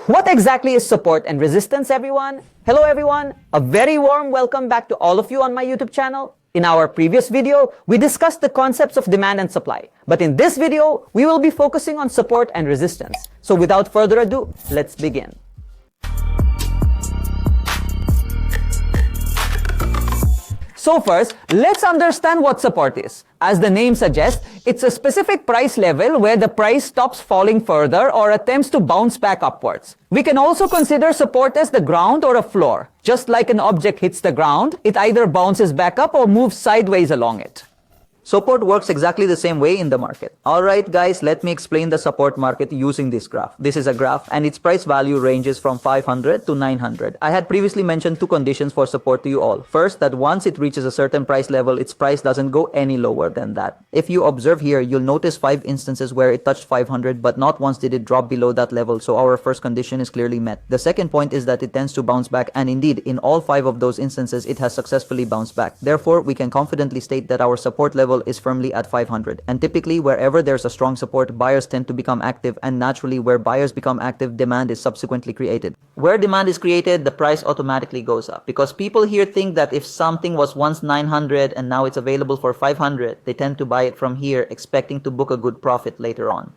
What exactly is support and resistance, everyone? Hello everyone, a very warm welcome back to all of you on my YouTube channel. In our previous video, we discussed the concepts of demand and supply. But in this video, we will be focusing on support and resistance. So without further ado, let's begin. So first, let's understand what support is. As the name suggests, it's a specific price level where the price stops falling further or attempts to bounce back upwards. We can also consider support as the ground or a floor. Just like an object hits the ground, it either bounces back up or moves sideways along it. Support works exactly the same way in the market. Alright guys, let me explain the support market using this graph. This is a graph and its price value ranges from 500 to 900. I had previously mentioned two conditions for support to you all. First, that once it reaches a certain price level, its price doesn't go any lower than that. If you observe here, you'll notice 5 instances where it touched 500 but not once did it drop below that level, so our first condition is clearly met. The second point is that it tends to bounce back, and indeed, in all 5 of those instances, it has successfully bounced back. Therefore, we can confidently state that our support level is firmly at 500. And typically, wherever there's a strong support, buyers tend to become active, and naturally, where buyers become active, demand is subsequently created. Where demand is created, the price automatically goes up. Because people here think that if something was once 900 and now it's available for 500, they tend to buy it from here, expecting to book a good profit later on.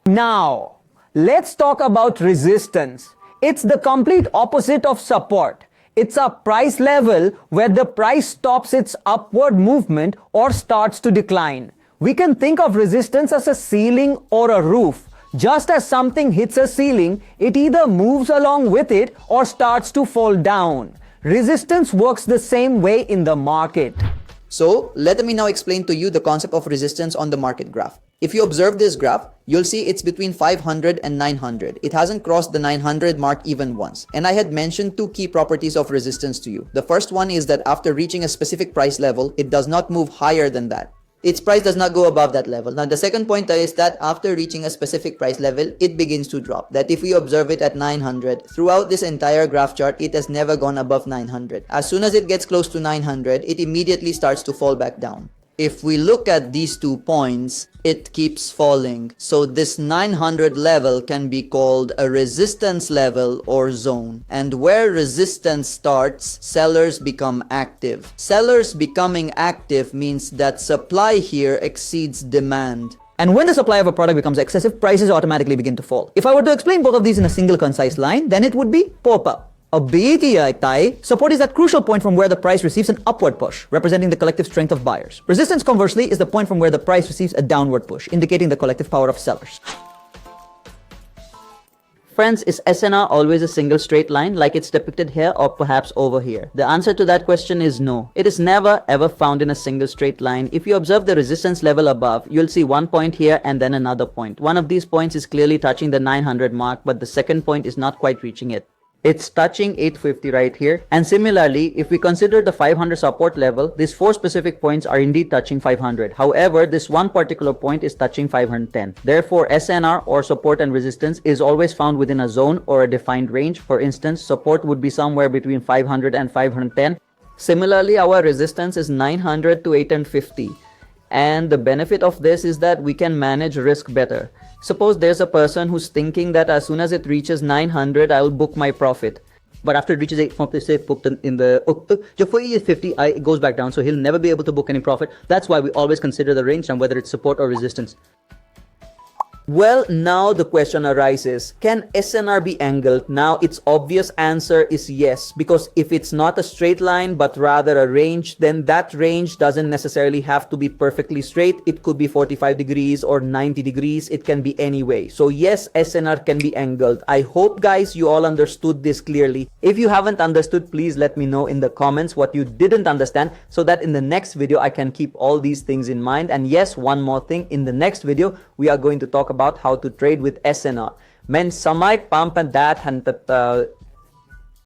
Now, let's talk about resistance. It's the complete opposite of support. It's a price level where the price stops its upward movement or starts to decline. We can think of resistance as a ceiling or a roof. Just as something hits a ceiling, it either moves along with it or starts to fall down. Resistance works the same way in the market. So, let me now explain to you the concept of resistance on the market graph. If you observe this graph, you'll see it's between 500 and 900. It hasn't crossed the 900 mark even once. And I had mentioned 2 key properties of resistance to you. The first one is that after reaching a specific price level, it does not move higher than that. Its price does not go above that level. Now, the second point is that after reaching a specific price level, it begins to drop. That if we observe it at 900, throughout this entire graph chart, it has never gone above 900. As soon as it gets close to 900, it immediately starts to fall back down. If we look at these 2 points, it keeps falling. So this 900 level can be called a resistance level or zone. And where resistance starts, sellers become active. Sellers becoming active means that supply here exceeds demand. And when the supply of a product becomes excessive, prices automatically begin to fall. If I were to explain both of these in a single concise line, then it would be POPA. Support is that crucial point from where the price receives an upward push, representing the collective strength of buyers. Resistance, conversely, is the point from where the price receives a downward push, indicating the collective power of sellers. Friends, is SNR always a single straight line like it's depicted here or perhaps over here? The answer to that question is no. It is never ever found in a single straight line. If you observe the resistance level above, you'll see one point here and then another point. One of these points is clearly touching the 900 mark, but the second point is not quite reaching it. It's touching 850 right here. And similarly, if we consider the 500 support level, these 4 specific points are indeed touching 500. However, this one particular point is touching 510. Therefore, SNR or support and resistance is always found within a zone or a defined range. For instance, support would be somewhere between 500 and 510. Similarly, our resistance is 900 to 850. And the benefit of this is that we can manage risk better. Suppose there's a person who's thinking that as soon as it reaches 900, I'll book my profit. But after it reaches 850, booked in the 50, it goes back down. So he'll never be able to book any profit. That's why we always consider the range and whether it's support or resistance. Well, now the question arises, can SNR be angled? Now, its obvious answer is yes, because if it's not a straight line, but rather a range, then that range doesn't necessarily have to be perfectly straight. It could be 45 degrees or 90 degrees. It can be any way. So yes, SNR can be angled. I hope, guys, you all understood this clearly. If you haven't understood, please let me know in the comments what you didn't understand so that in the next video, I can keep all these things in mind. And yes, one more thing, in the next video, we are going to talk about how to trade with SNR. Men samay pampandat hantat